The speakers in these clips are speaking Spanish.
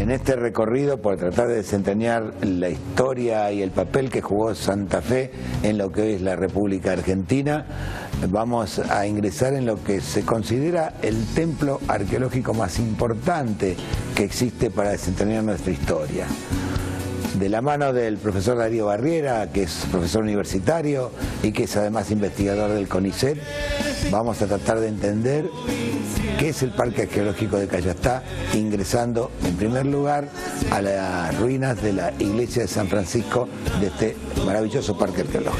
En este recorrido por tratar de desentrañar la historia y el papel que jugó Santa Fe en lo que hoy es la República Argentina, vamos a ingresar en lo que se considera el templo arqueológico más importante que existe para desentrañar nuestra historia. De la mano del profesor Darío Barriera, que es profesor universitario y que es además investigador del CONICET, vamos a tratar de entender qué es el Parque Arqueológico de Cayastá, ingresando en primer lugar a las ruinas de la iglesia de San Francisco de este maravilloso parque arqueológico.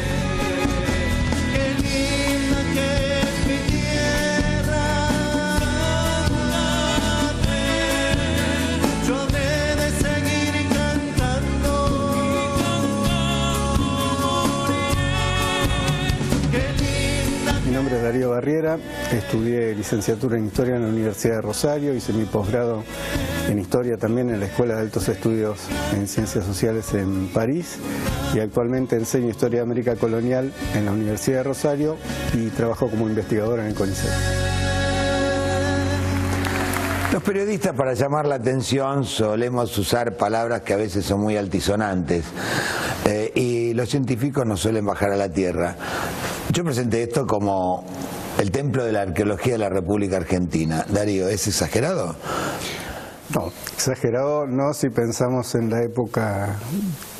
Mi nombre es Darío Barriera, estudié licenciatura en Historia en la Universidad de Rosario, hice mi posgrado en Historia también en la Escuela de Altos Estudios en Ciencias Sociales en París y actualmente enseño Historia de América Colonial en la Universidad de Rosario y trabajo como investigador en el CONICET. Los periodistas, para llamar la atención, solemos usar palabras que a veces son muy altisonantes y los científicos no suelen bajar a la tierra. Yo presenté esto como el templo de la arqueología de la República Argentina. Darío, ¿es exagerado? No, exagerado no si pensamos en la época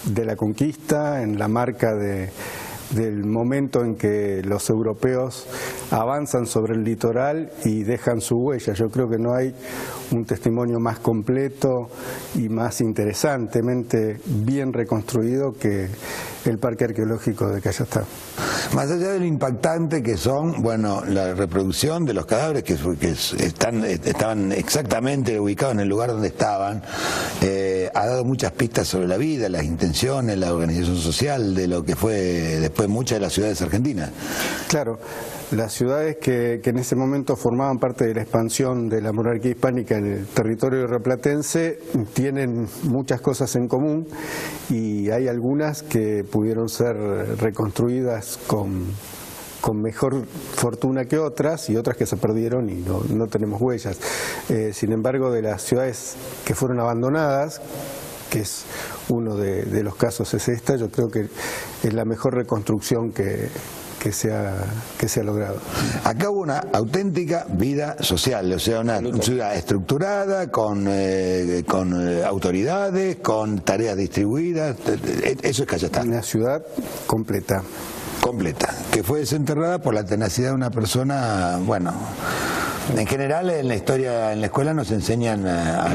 de la conquista, en la marca del momento en que los europeos avanzan sobre el litoral y dejan su huella. Yo creo que no hay un testimonio más completo y más interesantemente bien reconstruido que el Parque Arqueológico de Cayastá. Más allá de lo impactante que son, bueno, la reproducción de los cadáveres que estaban exactamente ubicados en el lugar donde estaban, ha dado muchas pistas sobre la vida, las intenciones, la organización social de lo que fue después muchas de las ciudades argentinas. Claro, las ciudades que en ese momento formaban parte de la expansión de la monarquía hispánica en el territorio rioplatense tienen muchas cosas en común y hay algunas que pudieron ser reconstruidas con mejor fortuna que otras y otras que se perdieron y no tenemos huellas. Sin embargo, de las ciudades que fueron abandonadas, que es uno de los casos es esta, yo creo que es la mejor reconstrucción que se ha logrado. Acá hubo una auténtica vida social, o sea, una ciudad estructurada, con autoridades, con tareas distribuidas. Eso es Cayastá. Una ciudad completa. Completa, que fue desenterrada por la tenacidad de una persona, bueno, en general en la historia, en la escuela nos enseñan a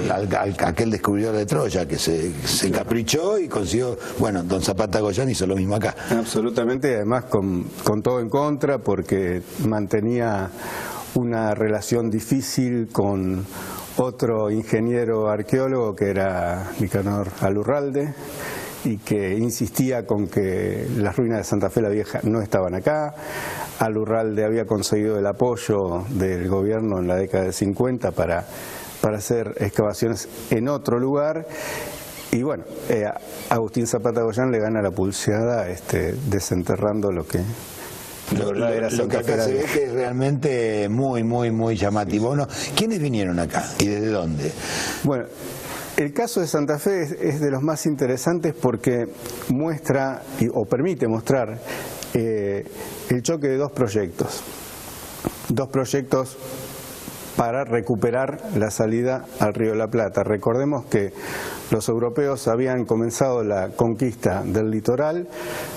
aquel descubridor de Troya que se encaprichó y consiguió, bueno, don Zapata Goyán hizo lo mismo acá. Absolutamente, además con todo en contra, porque mantenía una relación difícil con otro ingeniero arqueólogo que era Nicanor Alurralde, y que insistía con que las ruinas de Santa Fe la Vieja no estaban acá. Alurralde había conseguido el apoyo del gobierno en la década del 50 para hacer excavaciones en otro lugar. Y bueno, Agustín Zapata Goyán le gana la pulseada desenterrando lo que acá se ve que es realmente muy llamativo. Bueno, ¿quiénes vinieron acá y desde dónde? Bueno, el caso de Santa Fe es de los más interesantes porque muestra o permite mostrar el choque de dos proyectos para recuperar la salida al Río de la Plata. Recordemos que los europeos habían comenzado la conquista del litoral,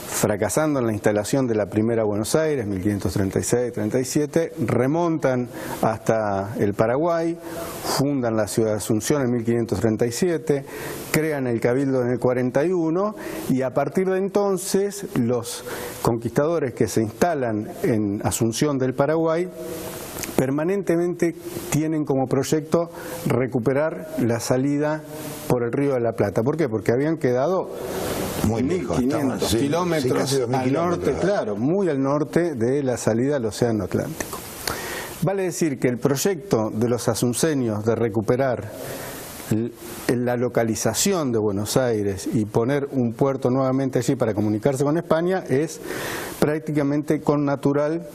fracasando en la instalación de la primera Buenos Aires, 1536-37, remontan hasta el Paraguay, fundan la ciudad de Asunción en 1537, crean el Cabildo en el 41 y a partir de entonces los conquistadores que se instalan en Asunción del Paraguay permanentemente tienen como proyecto recuperar la salida por el Río de la Plata. ¿Por qué? Porque habían quedado muy lejos, 1.500 kilómetros al norte, claro, muy al norte de la salida al Océano Atlántico. Vale decir que el proyecto de los asunceños de recuperar la localización de Buenos Aires y poner un puerto nuevamente allí para comunicarse con España es prácticamente connatural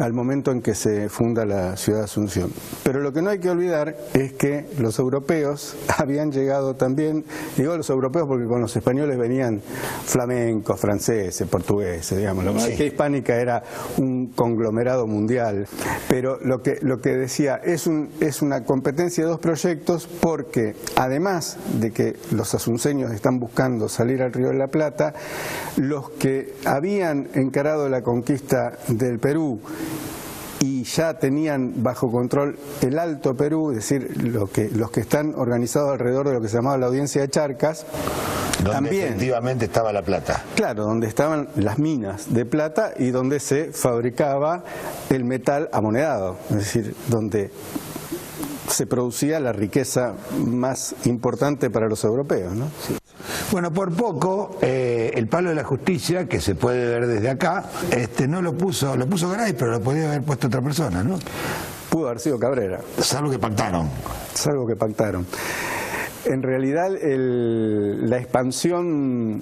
al momento en que se funda la ciudad de Asunción. Pero lo que no hay que olvidar es que los europeos habían llegado también, digo los europeos porque con los españoles venían flamencos, franceses, portugueses, digamos, la monarquía hispánica era un conglomerado mundial, pero lo que decía es una competencia de dos proyectos, porque además de que los asunceños están buscando salir al Río de la Plata, los que habían encarado la conquista del Perú y ya tenían bajo control el Alto Perú, es decir, los que están organizados alrededor de lo que se llamaba la Audiencia de Charcas, donde también efectivamente estaba la plata. Claro, donde estaban las minas de plata y donde se fabricaba el metal amonedado, es decir, donde se producía la riqueza más importante para los europeos, ¿no? Sí. Bueno, por poco, el palo de la justicia, que se puede ver desde acá, no lo puso Garay, pero lo podía haber puesto otra persona, ¿no? Pudo haber sido Cabrera. Salvo que pactaron. Salvo que pactaron. En realidad, la expansión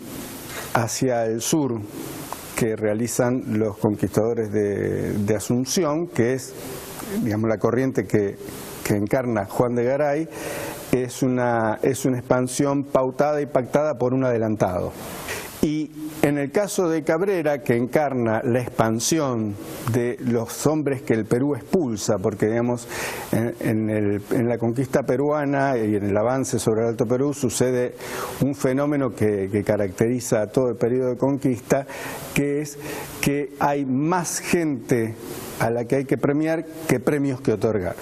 hacia el sur que realizan los conquistadores de Asunción, que es, digamos, la corriente que encarna Juan de Garay, es una expansión pautada y pactada por un adelantado. Y en el caso de Cabrera, que encarna la expansión de los hombres que el Perú expulsa, porque digamos en la conquista peruana y en el avance sobre el Alto Perú sucede un fenómeno que caracteriza a todo el periodo de conquista, que es que hay más gente a la que hay que premiar que premios que otorgar.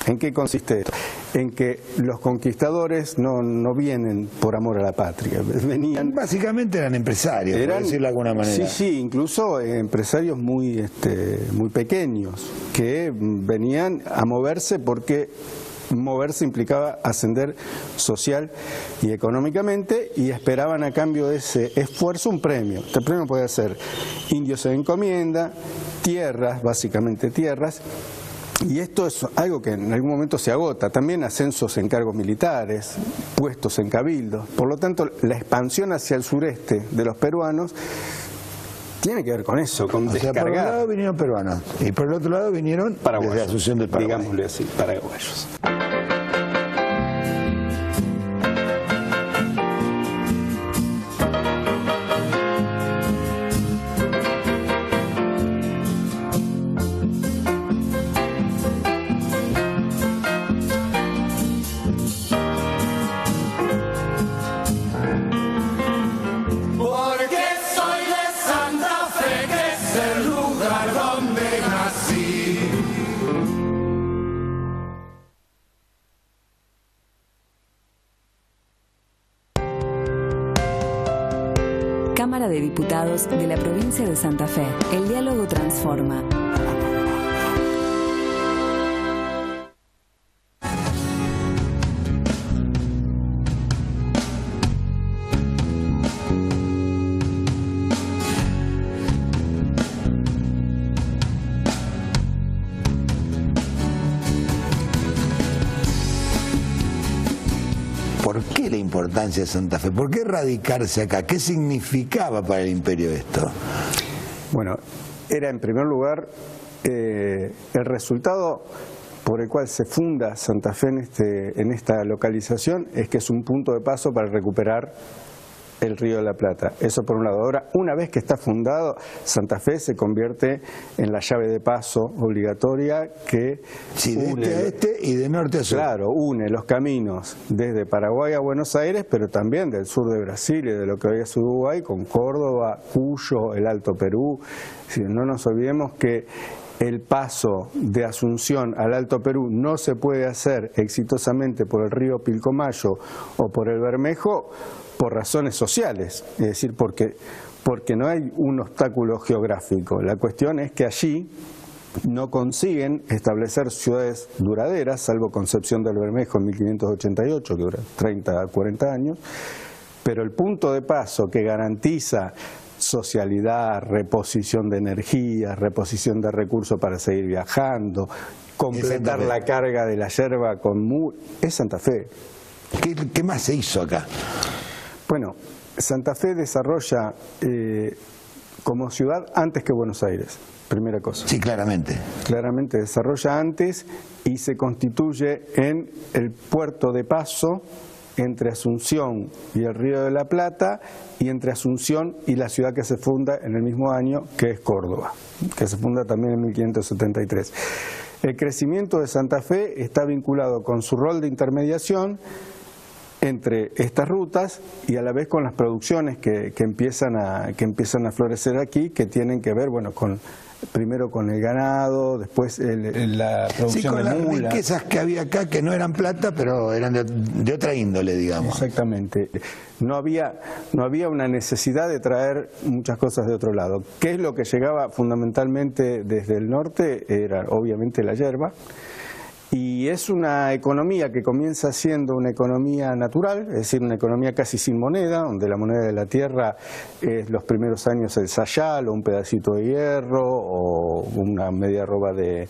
¿En qué consiste esto? En que los conquistadores no vienen por amor a la patria, venían... Básicamente eran empresarios, por decirlo de alguna manera. Sí, incluso empresarios muy pequeños, que venían a moverse porque moverse implicaba ascender social y económicamente, y esperaban a cambio de ese esfuerzo un premio. Este premio puede ser indios en encomienda, tierras, básicamente tierras. Y esto es algo que en algún momento se agota, también ascensos en cargos militares, puestos en cabildos. Por lo tanto, la expansión hacia el sureste de los peruanos tiene que ver con eso, con descargar. Por un lado vinieron peruanos y por el otro lado vinieron paraguayos, desde la Asunción del Paraguay. Digámosle así, paraguayos. Cámara de Diputados de la Provincia de Santa Fe. El diálogo transforma. ¿Por qué la importancia de Santa Fe? ¿Por qué radicarse acá? ¿Qué significaba para el imperio esto? Bueno, era en primer lugar el resultado por el cual se funda Santa Fe en esta localización, es que es un punto de paso para recuperar el Río de la Plata. Eso por un lado. Ahora, una vez que está fundado, Santa Fe se convierte en la llave de paso obligatoria que une, de este a este y de norte a sur. Claro, une los caminos desde Paraguay a Buenos Aires, pero también del sur de Brasil y de lo que hoy es Uruguay, con Córdoba, Cuyo, el Alto Perú. Si no nos olvidemos que el paso de Asunción al Alto Perú no se puede hacer exitosamente por el río Pilcomayo o por el Bermejo por razones sociales, es decir, porque no hay un obstáculo geográfico. La cuestión es que allí no consiguen establecer ciudades duraderas, salvo Concepción del Bermejo en 1588, que dura 30 a 40 años, pero el punto de paso que garantiza socialidad, reposición de energía, reposición de recursos para seguir viajando, completar la carga de la yerba es Santa Fe. ¿Qué más se hizo acá? Bueno, Santa Fe desarrolla como ciudad antes que Buenos Aires, primera cosa. Sí, claramente. Claramente desarrolla antes y se constituye en el puerto de paso entre Asunción y el Río de la Plata, y entre Asunción y la ciudad que se funda en el mismo año, que es Córdoba, que se funda también en 1573. El crecimiento de Santa Fe está vinculado con su rol de intermediación entre estas rutas y a la vez con las producciones que empiezan a florecer aquí, que tienen que ver, bueno, primero con el ganado, después la producción de mulas. Las riquezas que había acá, que no eran plata, pero eran de otra índole, digamos. Exactamente. No había una necesidad de traer muchas cosas de otro lado. ¿Qué es lo que llegaba fundamentalmente desde el norte? Era obviamente la yerba. Y es una economía que comienza siendo una economía natural, es decir, una economía casi sin moneda, donde la moneda de la tierra es los primeros años el sayal o un pedacito de hierro o una media arroba de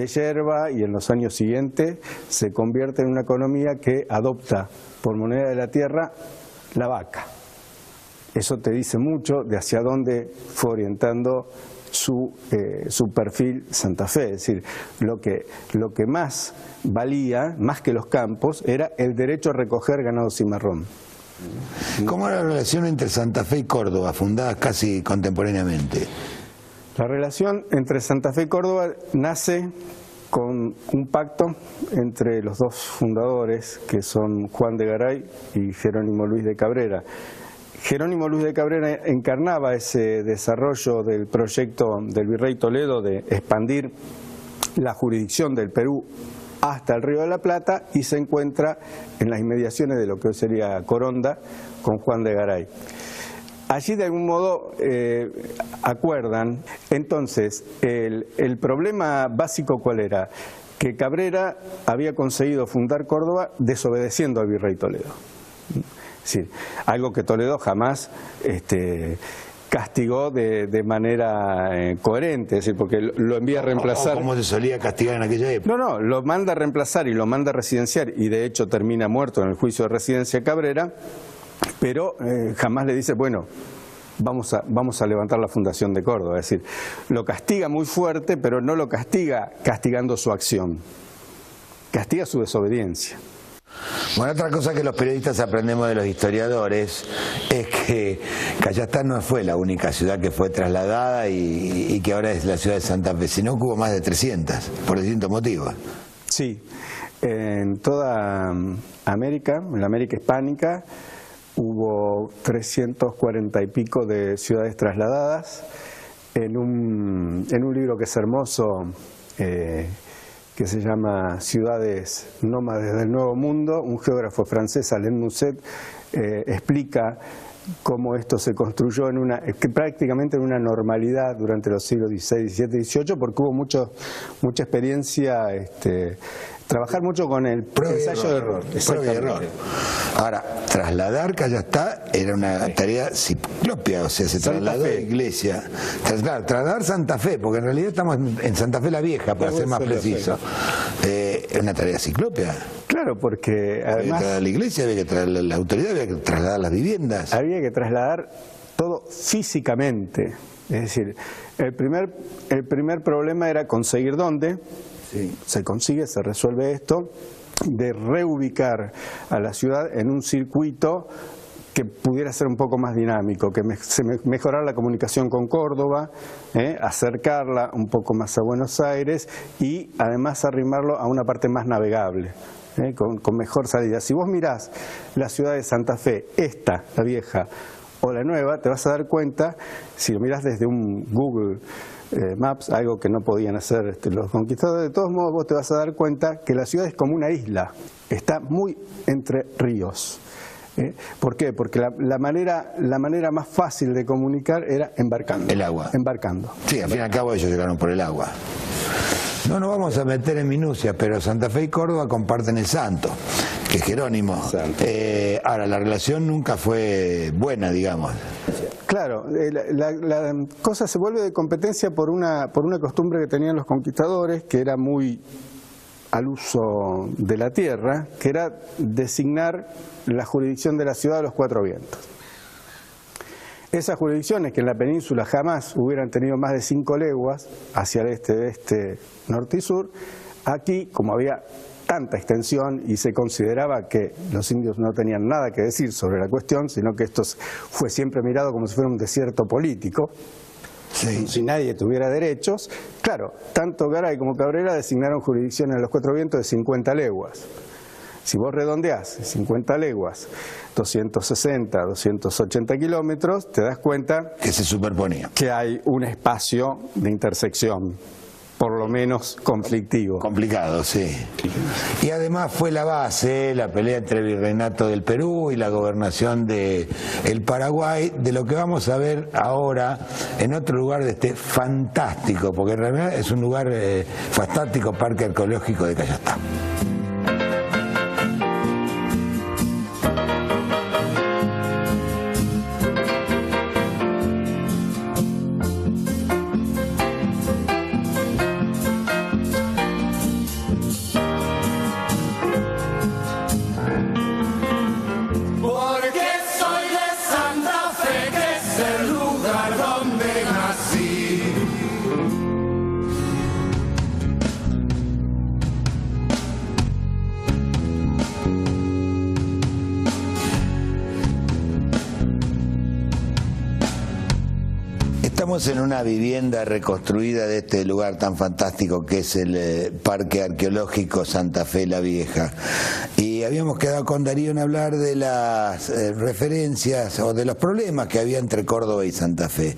yerba, y en los años siguientes se convierte en una economía que adopta por moneda de la tierra la vaca. Eso te dice mucho de hacia dónde fue orientando su perfil Santa Fe, es decir, lo que más valía, más que los campos, era el derecho a recoger ganado cimarrón. ¿Cómo era la relación entre Santa Fe y Córdoba, fundadas casi contemporáneamente? La relación entre Santa Fe y Córdoba nace con un pacto entre los dos fundadores, que son Juan de Garay y Jerónimo Luis de Cabrera. Jerónimo Luis de Cabrera encarnaba ese desarrollo del proyecto del virrey Toledo de expandir la jurisdicción del Perú hasta el Río de la Plata, y se encuentra en las inmediaciones de lo que hoy sería Coronda con Juan de Garay. Allí de algún modo acuerdan. Entonces, el problema básico, ¿cuál era? Que Cabrera había conseguido fundar Córdoba desobedeciendo al virrey Toledo. Sí, algo que Toledo jamás castigó de manera coherente, es decir, porque lo envía a reemplazar. ¿Cómo se solía castigar en aquella época? No, lo manda a reemplazar y lo manda a residenciar, y de hecho termina muerto en el juicio de residencia Cabrera, pero jamás le dice, bueno, vamos a levantar la fundación de Córdoba. Es decir, lo castiga muy fuerte, pero no lo castiga castigando su acción, castiga su desobediencia. Bueno, otra cosa que los periodistas aprendemos de los historiadores es que Cayastá no fue la única ciudad que fue trasladada y que ahora es la ciudad de Santa Fe, sino que hubo más de 300, por distintos motivos. Sí, en toda América, en la América hispánica, hubo 340 y pico de ciudades trasladadas. En un libro que es hermoso, que se llama Ciudades nómades del Nuevo Mundo, un geógrafo francés, Alain Musset, explica cómo esto se construyó prácticamente en una normalidad durante los siglos XVI, XVII y XVIII, porque hubo mucha experiencia, trabajar mucho con el ensayo de error. Prueba y error. Ahora, trasladar Cayastá era una tarea ciclópea, o sea, se trasladó de iglesia. Trasladar Santa Fe, porque en realidad estamos en Santa Fe la Vieja, para ser más preciso. Es una tarea ciclópea. Claro, porque además había que trasladar la iglesia, había que trasladar la autoridad, había que trasladar las viviendas. Había que trasladar todo físicamente. Es decir, el primer problema era conseguir dónde. Sí. Se consigue, se resuelve esto, de reubicar a la ciudad en un circuito que pudiera ser un poco más dinámico, que mejorar la comunicación con Córdoba, acercarla un poco más a Buenos Aires y además arrimarlo a una parte más navegable, con mejor salida. Si vos mirás la ciudad de Santa Fe, esta, la vieja, o la nueva, te vas a dar cuenta, si lo mirás desde un Google Maps, algo que no podían hacer los conquistadores, de todos modos vos te vas a dar cuenta que la ciudad es como una isla, está muy entre ríos. ¿Por qué? Porque la manera más fácil de comunicar era embarcando. El agua. Embarcando. Sí, al fin y al cabo ellos llegaron por el agua. No nos vamos a meter en minucias, pero Santa Fe y Córdoba comparten el santo, que es Jerónimo. Ahora, la relación nunca fue buena, digamos. Claro, la cosa se vuelve de competencia por una costumbre que tenían los conquistadores, que era muy al uso de la tierra, que era designar la jurisdicción de la ciudad a los cuatro vientos. Esas jurisdicciones que en la península jamás hubieran tenido más de 5 leguas hacia el este, norte y sur, aquí, como había tanta extensión y se consideraba que los indios no tenían nada que decir sobre la cuestión, sino que esto fue siempre mirado como si fuera un desierto político, sí, si nadie tuviera derechos, claro, tanto Garay como Cabrera designaron jurisdicciones en los 4 vientos de 50 leguas. Si vos redondeás 50 leguas, 260, 280 kilómetros, te das cuenta que se superponía, que hay un espacio de intersección, por lo menos conflictivo. Complicado, sí. Y además fue la base, la pelea entre el virreinato del Perú y la gobernación del Paraguay, de lo que vamos a ver ahora en otro lugar de este fantástico, porque en realidad es un lugar fantástico, Parque Arqueológico de Cayastá. Estamos en una vivienda reconstruida de este lugar tan fantástico que es el Parque Arqueológico Santa Fe la Vieja. Y habíamos quedado con Darío en hablar de las referencias o de los problemas que había entre Córdoba y Santa Fe.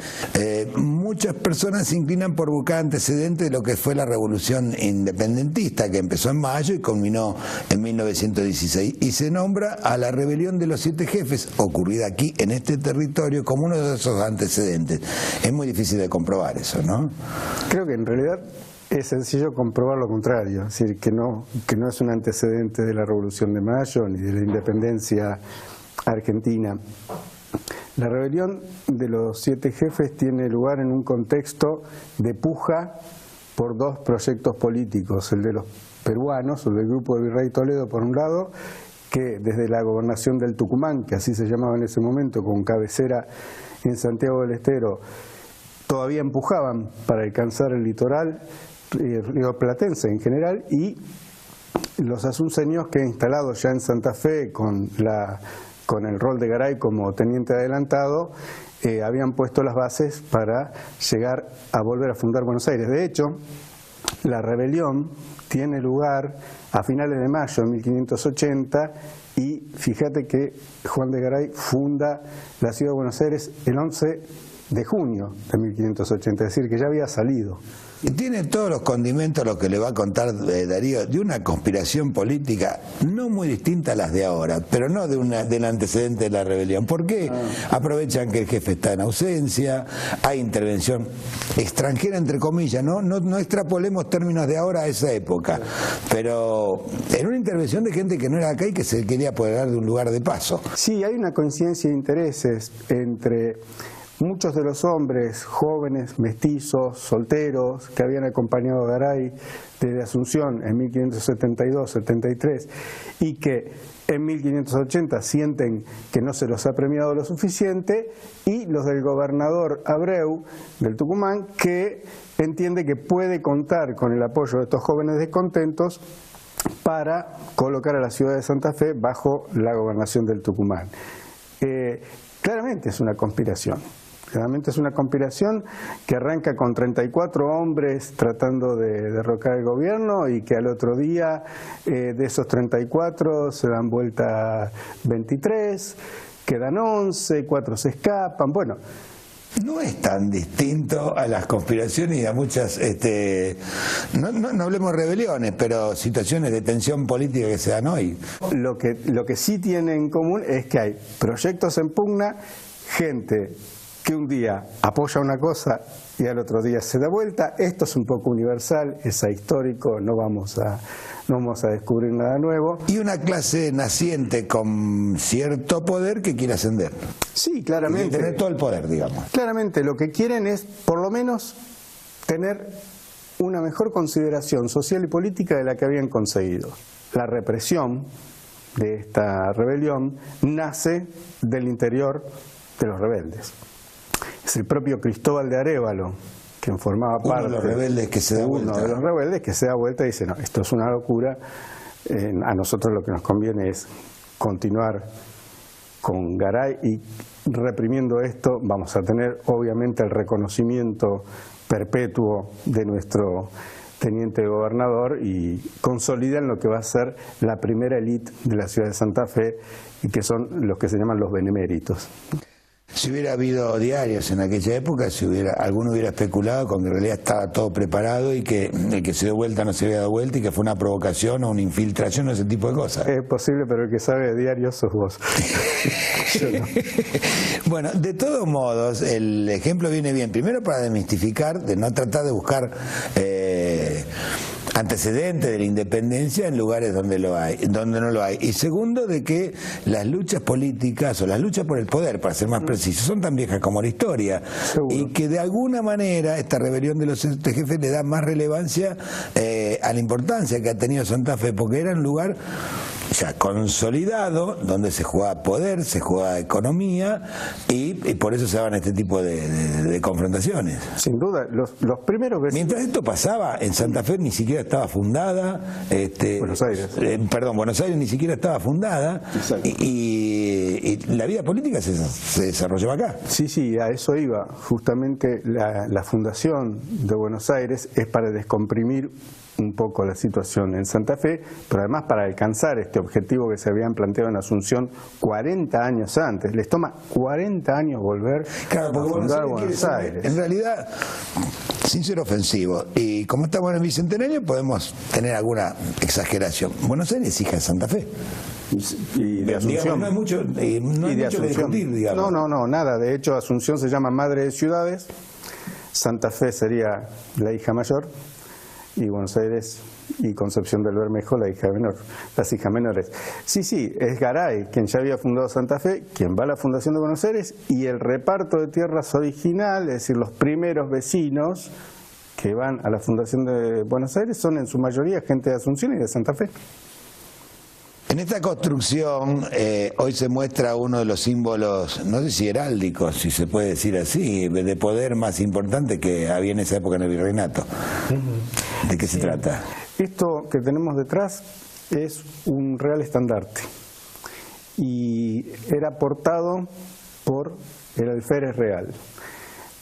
Muchas personas se inclinan por buscar antecedentes de lo que fue la revolución independentista que empezó en mayo y culminó en 1916 y se nombra a la rebelión de los 7 jefes ocurrida aquí en este territorio como uno de esos antecedentes. Es muy difícil de comprobar eso, ¿no? Creo que en realidad es sencillo comprobar lo contrario, es decir, que no es un antecedente de la Revolución de Mayo ni de la independencia argentina. La rebelión de los 7 jefes tiene lugar en un contexto de puja por 2 proyectos políticos, el de los peruanos, el del grupo de Virrey Toledo por un lado, que desde la gobernación del Tucumán, que así se llamaba en ese momento, con cabecera en Santiago del Estero, todavía empujaban para alcanzar el litoral rioplatense en general, y los asunceños que instalados ya en Santa Fe con el rol de Garay como teniente adelantado, habían puesto las bases para llegar a volver a fundar Buenos Aires. De hecho, la rebelión tiene lugar a finales de mayo de 1580 y fíjate que Juan de Garay funda la ciudad de Buenos Aires el 11 de junio de 1580, es decir, que ya había salido. Y tiene todos los condimentos, lo que le va a contar Darío, de una conspiración política no muy distinta a las de ahora, pero no del antecedente de la rebelión. ¿Por qué? Aprovechan que el jefe está en ausencia, hay intervención extranjera, entre comillas, no extrapolemos términos de ahora a esa época, pero en una intervención de gente que no era acá y que se quería apoderar de un lugar de paso. Sí, hay una coincidencia de intereses entre muchos de los hombres jóvenes, mestizos, solteros, que habían acompañado a Garay desde Asunción en 1572-73 y que en 1580 sienten que no se los ha premiado lo suficiente, y los del gobernador Abreu del Tucumán, que entiende que puede contar con el apoyo de estos jóvenes descontentos para colocar a la ciudad de Santa Fe bajo la gobernación del Tucumán. Claramente es una conspiración. Realmente es una conspiración que arranca con 34 hombres tratando de derrocar el gobierno y que al otro día de esos 34 se dan vuelta 23, quedan 11, 4 se escapan. Bueno, no es tan distinto a las conspiraciones y a muchas, no hablemos de rebeliones, pero situaciones de tensión política que se dan hoy. Lo que sí tiene en común es que hay proyectos en pugna, gente que un día apoya una cosa y al otro día se da vuelta. Esto es un poco universal, es ahistórico, no vamos a descubrir nada nuevo. Y una clase naciente con cierto poder que quiere ascender. Sí, claramente. Y tener todo el poder, digamos. Claramente, lo que quieren es, por lo menos, tener una mejor consideración social y política de la que habían conseguido. La represión de esta rebelión nace del interior de los rebeldes. Es el propio Cristóbal de Arévalo, quien formaba parte... Uno de los rebeldes que se da vuelta. Uno de los rebeldes que se da vuelta y dice, no, esto es una locura, a nosotros lo que nos conviene es continuar con Garay y reprimiendo esto vamos a tener obviamente el reconocimiento perpetuo de nuestro teniente gobernador y consolidan lo que va a ser la primera élite de la ciudad de Santa Fe, y que son los que se llaman los beneméritos. Si hubiera habido diarios en aquella época, alguno hubiera especulado con que en realidad estaba todo preparado y que el que se dio vuelta no se había dado vuelta y que fue una provocación o una infiltración o ese tipo de cosas. Es posible, pero el que sabe de diarios sos vos. Yo no. Bueno, de todos modos, el ejemplo viene bien. Primero para desmistificar, de no tratar de buscar antecedentes de la independencia en lugares donde no lo hay. Y segundo, de que las luchas políticas o las luchas por el poder, para ser más preciso, son tan viejas como la historia. Seguro. Y que de alguna manera esta rebelión de los jefes le da más relevancia a la importancia que ha tenido Santa Fe, porque era un lugar ya consolidado, donde se jugaba poder, se jugaba economía, y por eso se daban este tipo de confrontaciones. Sin duda, los primeros vecinos... Mientras esto pasaba, en Santa Fe ni siquiera estaba fundada, Buenos Aires. Buenos Aires ni siquiera estaba fundada, y la vida política se desarrollaba acá. Sí, a eso iba. Justamente la fundación de Buenos Aires es para descomprimir un poco la situación en Santa Fe, pero además para alcanzar este objetivo que se habían planteado en Asunción 40 años antes. Les toma 40 años volver a fundar Buenos Aires. En realidad, sin ser ofensivo, y como estamos en el Bicentenario, podemos tener alguna exageración. Buenos Aires es hija de Santa Fe. Y de Asunción. Digamos, no hay mucho, no hay mucho que discutir, digamos. No, nada. De hecho, Asunción se llama Madre de Ciudades, Santa Fe sería la hija mayor, y Buenos Aires y Concepción del Bermejo la hija menor, las hijas menores. Sí, es Garay quien ya había fundado Santa Fe, quien va a la fundación de Buenos Aires, y el reparto de tierras original, es decir, los primeros vecinos que van a la fundación de Buenos Aires son en su mayoría gente de Asunción y de Santa Fe. En esta construcción hoy se muestra uno de los símbolos, no sé si heráldicos, si se puede decir así, de poder más importante que había en esa época en el virreinato. ¿De qué se trata? Esto que tenemos detrás es un real estandarte y era portado por el alférez real.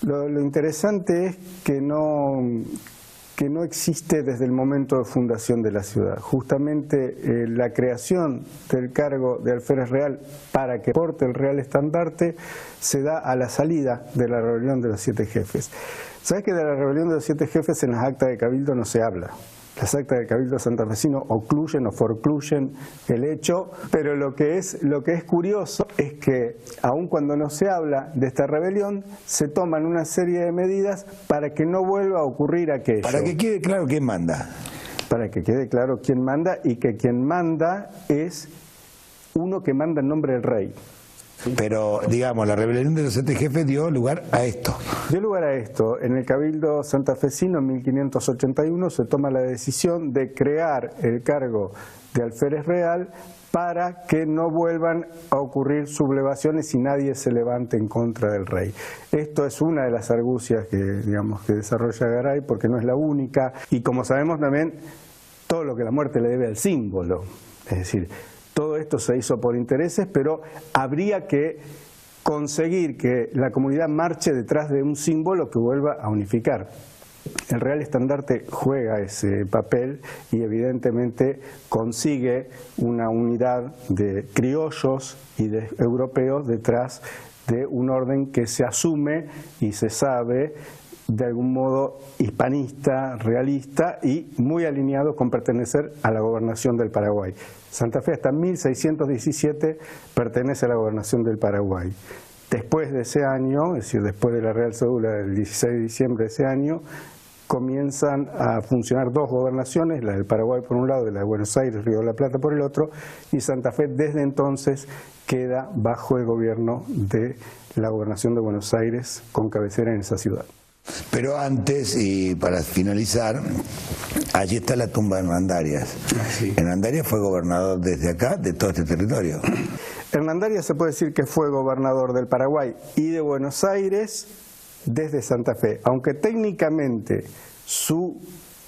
Lo interesante es que no existe desde el momento de fundación de la ciudad. Justamente la creación del cargo de alférez real para que porte el real estandarte se da a la salida de la rebelión de los 7 jefes. ¿Sabes que de la rebelión de los 7 jefes en las actas de Cabildo no se habla? Las actas de Cabildo santafesino ocluyen o forcluyen el hecho, pero lo que es curioso es que, aun cuando no se habla de esta rebelión, se toman una serie de medidas para que no vuelva a ocurrir aquello. Para que quede claro quién manda. Para que quede claro quién manda, y que quien manda es uno que manda en nombre del rey. Pero, digamos, la rebelión de los 7 jefes dio lugar a esto. Dio lugar a esto. En el Cabildo santafesino, en 1581, se toma la decisión de crear el cargo de alférez real para que no vuelvan a ocurrir sublevaciones y nadie se levante en contra del rey. Esto es una de las argucias que desarrolla Garay, porque no es la única, y como sabemos también, todo lo que la muerte le debe al símbolo. Es decir, todo esto se hizo por intereses, pero habría que conseguir que la comunidad marche detrás de un símbolo que vuelva a unificar. El Real Estandarte juega ese papel y evidentemente consigue una unidad de criollos y de europeos detrás de un orden que se asume y se sabe de algún modo hispanista, realista y muy alineado con pertenecer a la gobernación del Paraguay. Santa Fe hasta 1617 pertenece a la gobernación del Paraguay. Después de ese año, es decir, después de la Real Cédula del 16 de diciembre de ese año, comienzan a funcionar 2 gobernaciones, la del Paraguay por un lado y la de Buenos Aires, Río de la Plata por el otro, y Santa Fe desde entonces queda bajo el gobierno de la gobernación de Buenos Aires con cabecera en esa ciudad. Pero antes, y para finalizar, allí está la tumba de Hernandarias. Sí. Hernandarias fue gobernador desde acá, de todo este territorio. Hernandarias se puede decir que fue gobernador del Paraguay y de Buenos Aires desde Santa Fe, aunque técnicamente su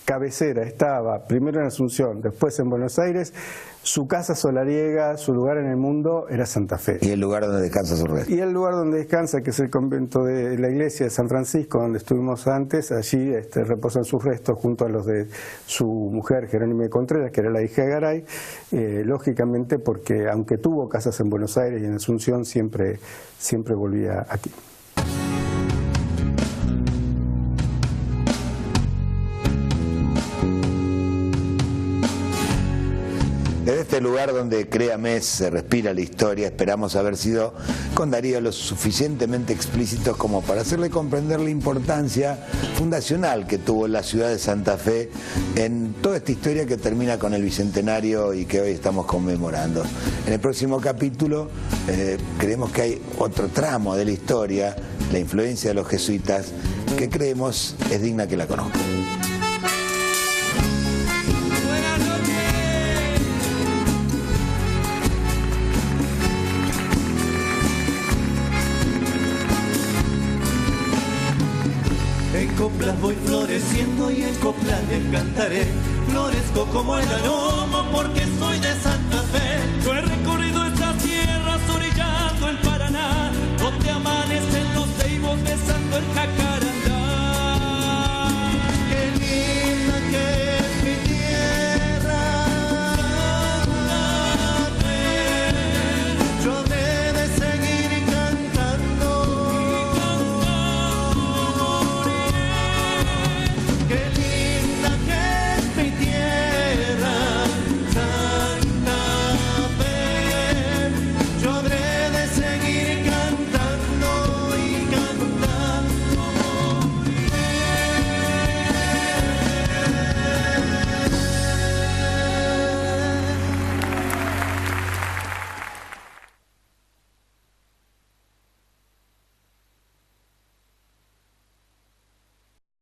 cabecera estaba primero en Asunción, después en Buenos Aires, su casa solariega, su lugar en el mundo era Santa Fe. Y el lugar donde descansa su resto. Y el lugar donde descansa, que es el convento de la iglesia de San Francisco, donde estuvimos antes, allí reposan sus restos junto a los de su mujer Jerónima de Contreras, que era la hija de Garay, lógicamente porque aunque tuvo casas en Buenos Aires y en Asunción, siempre volvía aquí. Desde este lugar donde, créame, se respira la historia, esperamos haber sido con Darío lo suficientemente explícitos como para hacerle comprender la importancia fundacional que tuvo la ciudad de Santa Fe en toda esta historia que termina con el Bicentenario y que hoy estamos conmemorando. En el próximo capítulo creemos que hay otro tramo de la historia, la influencia de los jesuitas, que creemos es digna que la conozcan. En coplas voy floreciendo y en coplas les cantaré. Florezco como el aroma porque soy de Santa Fe. Yo he recorrido